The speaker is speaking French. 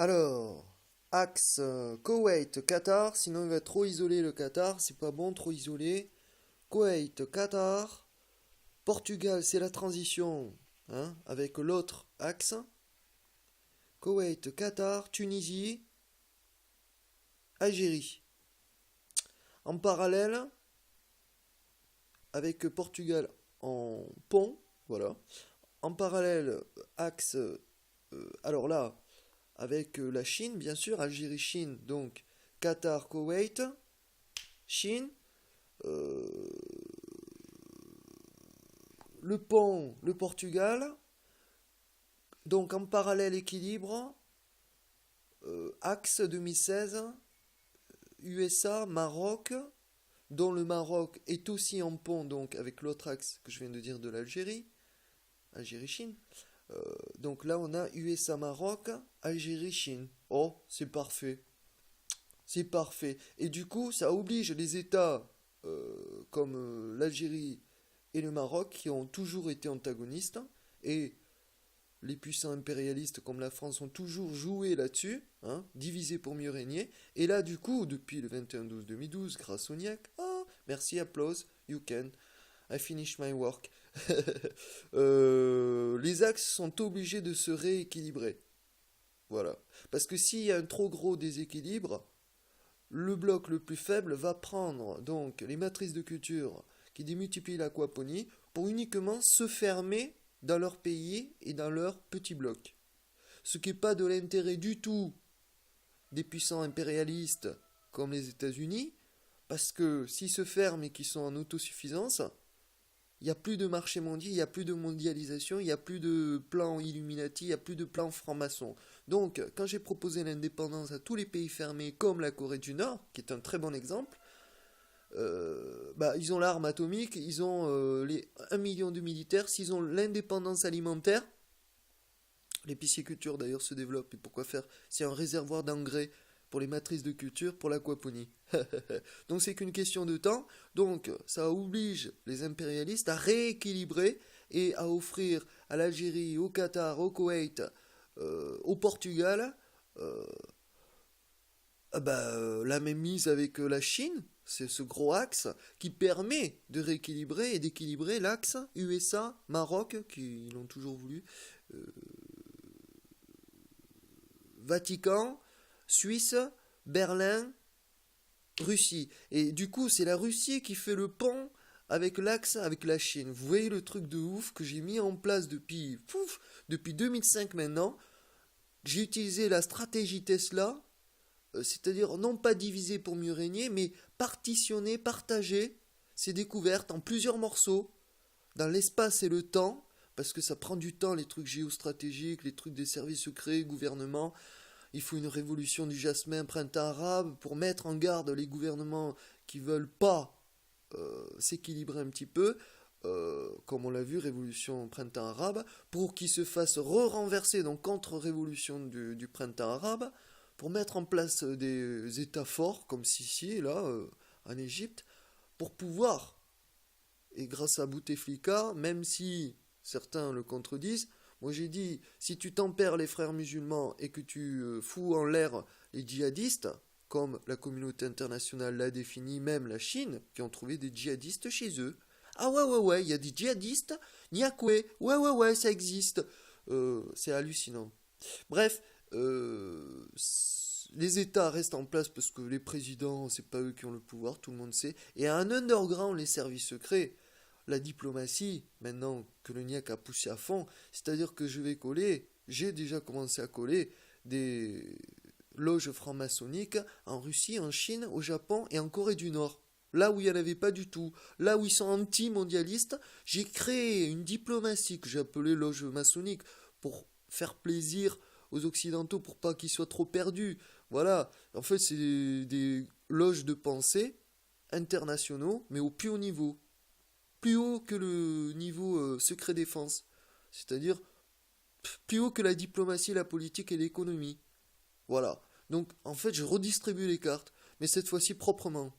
Alors, axe Koweït-Qatar, sinon il va trop isoler le Qatar, c'est pas bon, trop isolé. Koweït-Qatar, Portugal, c'est la transition hein, avec l'autre axe. Koweït-Qatar, Tunisie, Algérie. En parallèle, avec Portugal en pont, voilà. En parallèle, axe, alors là, avec la Chine, bien sûr, Algérie-Chine, donc Qatar-Koweït, Chine, euh, le pont, le Portugal, donc en parallèle équilibre, axe 2016, USA, Maroc, dont le Maroc est aussi en pont, donc avec l'autre axe que je viens de dire de l'Algérie, Algérie-Chine. Donc là, on a USA-Maroc, Algérie-Chine. Oh, c'est parfait. C'est parfait. Et du coup, ça oblige les États comme l'Algérie et le Maroc, qui ont toujours été antagonistes, et les puissants impérialistes comme la France ont toujours joué là-dessus, hein, diviser pour mieux régner. Et là, du coup, depuis le 21-12-2012, grâce au NIAC, oh, merci, applause, you can, I finish my work. Les axes sont obligés de se rééquilibrer. Voilà. Parce que s'il y a un trop gros déséquilibre, le bloc le plus faible va prendre donc les matrices de culture qui démultiplient l'aquaponie pour uniquement se fermer dans leur pays et dans leur petit bloc. Ce qui n'est pas de l'intérêt du tout des puissants impérialistes comme les États-Unis, parce que s'ils se ferment et qu'ils sont en autosuffisance, il n'y a plus de marché mondial, il n'y a plus de mondialisation, il n'y a plus de plan Illuminati, il n'y a plus de plan franc-maçon. Donc, quand j'ai proposé l'indépendance à tous les pays fermés, comme la Corée du Nord, qui est un très bon exemple, ils ont l'arme atomique, ils ont les 1 million de militaires, s'ils ont l'indépendance alimentaire, les piscicultures d'ailleurs se développent, et pourquoi faire? C'est un réservoir d'engrais pour les matrices de culture, pour l'aquaponie. Donc c'est qu'une question de temps. Donc ça oblige les impérialistes à rééquilibrer et à offrir à l'Algérie, au Qatar, au Koweït, au Portugal, euh, la même mise avec la Chine. C'est ce gros axe qui permet de rééquilibrer et d'équilibrer l'axe USA-Maroc, qui l'ont toujours voulu, euh, Vatican, Suisse, Berlin, Russie. Et du coup, c'est la Russie qui fait le pont avec l'axe avec la Chine. Vous voyez le truc de ouf que j'ai mis en place depuis 2005 maintenant. J'ai utilisé la stratégie Tesla, c'est-à-dire non pas diviser pour mieux régner, mais partitionner, partager ses découvertes en plusieurs morceaux, dans l'espace et le temps, parce que ça prend du temps, les trucs géostratégiques, les trucs des services secrets, gouvernement. Il faut une révolution du jasmin, printemps arabe, pour mettre en garde les gouvernements qui veulent pas s'équilibrer un petit peu, comme on l'a vu, révolution printemps arabe, pour qu'ils se fassent re-renverser, donc contre-révolution du printemps arabe, pour mettre en place des États forts, comme Sissi, là, en Égypte, pour pouvoir, et grâce à Bouteflika, même si certains le contredisent, moi j'ai dit, si tu tempères les frères musulmans et que tu fous en l'air les djihadistes, comme la communauté internationale l'a défini, même la Chine, qui ont trouvé des djihadistes chez eux. Ah ouais, ouais, ouais, il y a des djihadistes, Niakwe, ouais, ouais, ouais, ça existe. C'est hallucinant. Bref, les États restent en place parce que les présidents, c'est pas eux qui ont le pouvoir, tout le monde sait. Et un underground, les services secrets, la diplomatie, maintenant que le NIAC a poussé à fond, c'est-à-dire que je vais coller, j'ai déjà commencé à coller des loges franc-maçonniques en Russie, en Chine, au Japon et en Corée du Nord. Là où il n'y en avait pas du tout, là où ils sont anti-mondialistes, j'ai créé une diplomatie que j'ai appelée loge maçonnique pour faire plaisir aux Occidentaux pour pas qu'ils soient trop perdus. Voilà, en fait c'est des loges de pensée internationaux, mais au plus haut niveau, plus haut que le niveau secret défense, c'est-à-dire plus haut que la diplomatie, la politique et l'économie. Voilà. Donc en fait, je redistribue les cartes, mais cette fois-ci proprement.